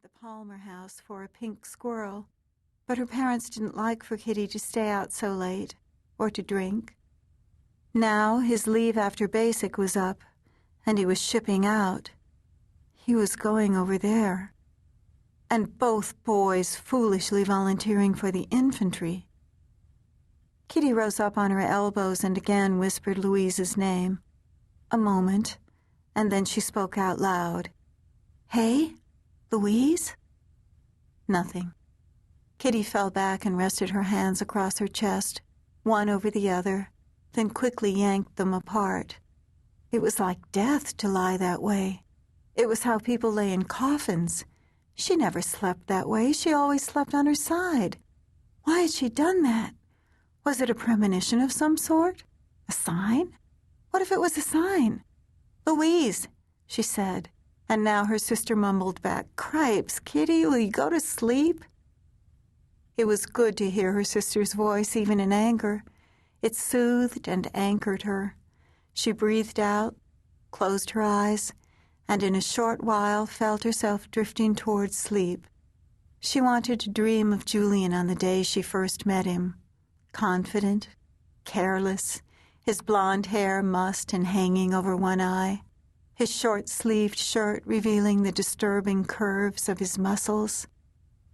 the Palmer house for a pink squirrel, but her parents didn't like for Kitty to stay out so late or to drink. Now his leave after basic was up, and he was shipping out. He was going over there. And both boys foolishly volunteering for the infantry. Kitty rose up on her elbows and again whispered Louise's name. A moment, and then she spoke out loud. "Hey, Louise?" Nothing. Kitty fell back and rested her hands across her chest, one over the other, then quickly yanked them apart. It was like death to lie that way. It was how people lay in coffins. She never slept that way. She always slept on her side. Why had she done that? Was it a premonition of some sort? A sign? What if it was a sign? "Louise," she said, and now her sister mumbled back, "Cripes, Kitty, will you go to sleep?" It was good to hear her sister's voice, even in anger. It soothed and anchored her. She breathed out, closed her eyes, and in a short while felt herself drifting towards sleep. She wanted to dream of Julian on the day she first met him. Confident, careless, his blonde hair mussed and hanging over one eye, his short-sleeved shirt revealing the disturbing curves of his muscles.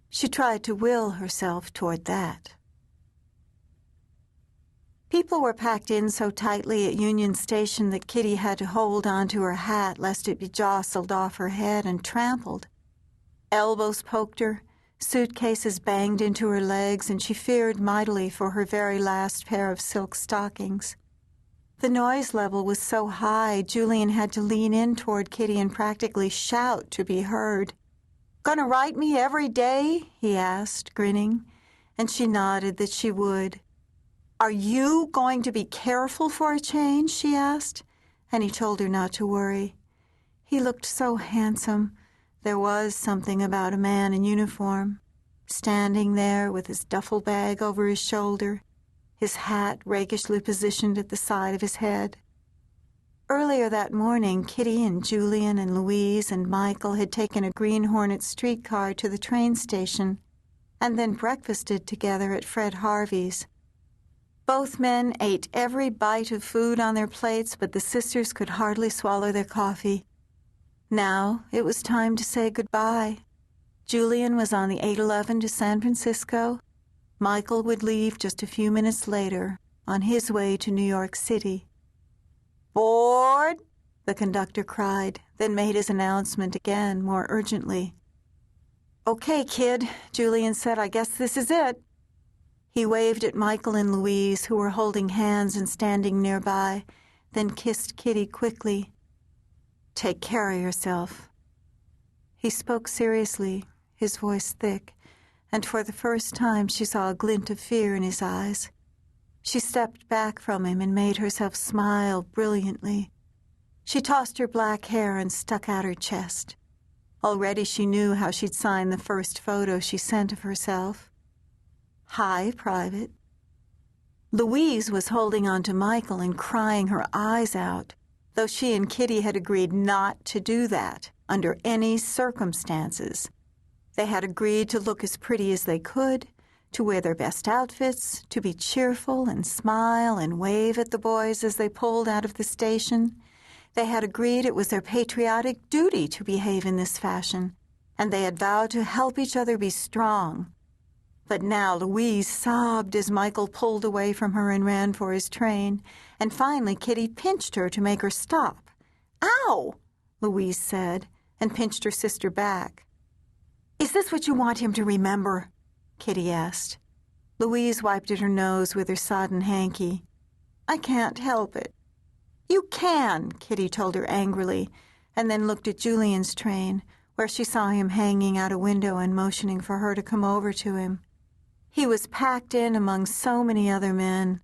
She tried to will herself toward that. People were packed in so tightly at Union Station that Kitty had to hold onto her hat lest it be jostled off her head and trampled. Elbows poked her, suitcases banged into her legs, and she feared mightily for her very last pair of silk stockings. The noise level was so high, Julian had to lean in toward Kitty and practically shout to be heard. "Gonna write me every day?" he asked, grinning, and she nodded that she would. "Are you going to be careful for a change?" she asked, and he told her not to worry. He looked so handsome. There was something about a man in uniform, standing there with his duffel bag over his shoulder, his hat rakishly positioned at the side of his head. Earlier that morning, Kitty and Julian and Louise and Michael had taken a Green Hornet streetcar to the train station and then breakfasted together at Fred Harvey's. Both men ate every bite of food on their plates, but the sisters could hardly swallow their coffee. Now it was time to say goodbye. Julian was on the 8:11 to San Francisco. Michael would leave just a few minutes later, on his way to New York City. "Board?" the conductor cried, then made his announcement again, more urgently. "Okay, kid," Julian said, "I guess this is it." He waved at Michael and Louise, who were holding hands and standing nearby, then kissed Kitty quickly. "Take care of yourself." He spoke seriously, his voice thick, and for the first time she saw a glint of fear in his eyes. She stepped back from him and made herself smile brilliantly. She tossed her black hair and stuck out her chest. Already she knew how she'd sign the first photo she sent of herself. Hi, Private. Louise was holding on to Michael and crying her eyes out, though she and Kitty had agreed not to do that under any circumstances. They had agreed to look as pretty as they could, to wear their best outfits, to be cheerful and smile and wave at the boys as they pulled out of the station. They had agreed it was their patriotic duty to behave in this fashion, and they had vowed to help each other be strong. But now Louise sobbed as Michael pulled away from her and ran for his train, and finally Kitty pinched her to make her stop. "Ow!" Louise said, and pinched her sister back. "Is this what you want him to remember?" Kitty asked. Louise wiped at her nose with her sodden hanky. "I can't help it." "You can," Kitty told her angrily, and then looked at Julian's train, where she saw him hanging out a window and motioning for her to come over to him. He was packed in among so many other men,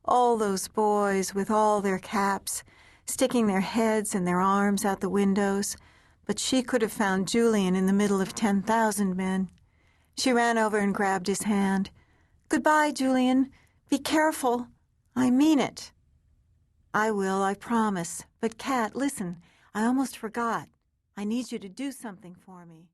all those boys with all their caps, sticking their heads and their arms out the windows, but she could have found Julian in the middle of 10,000 men. She ran over and grabbed his hand. "Goodbye, Julian. Be careful. I mean it." "I will, I promise. But, Kat, listen, I almost forgot. I need you to do something for me."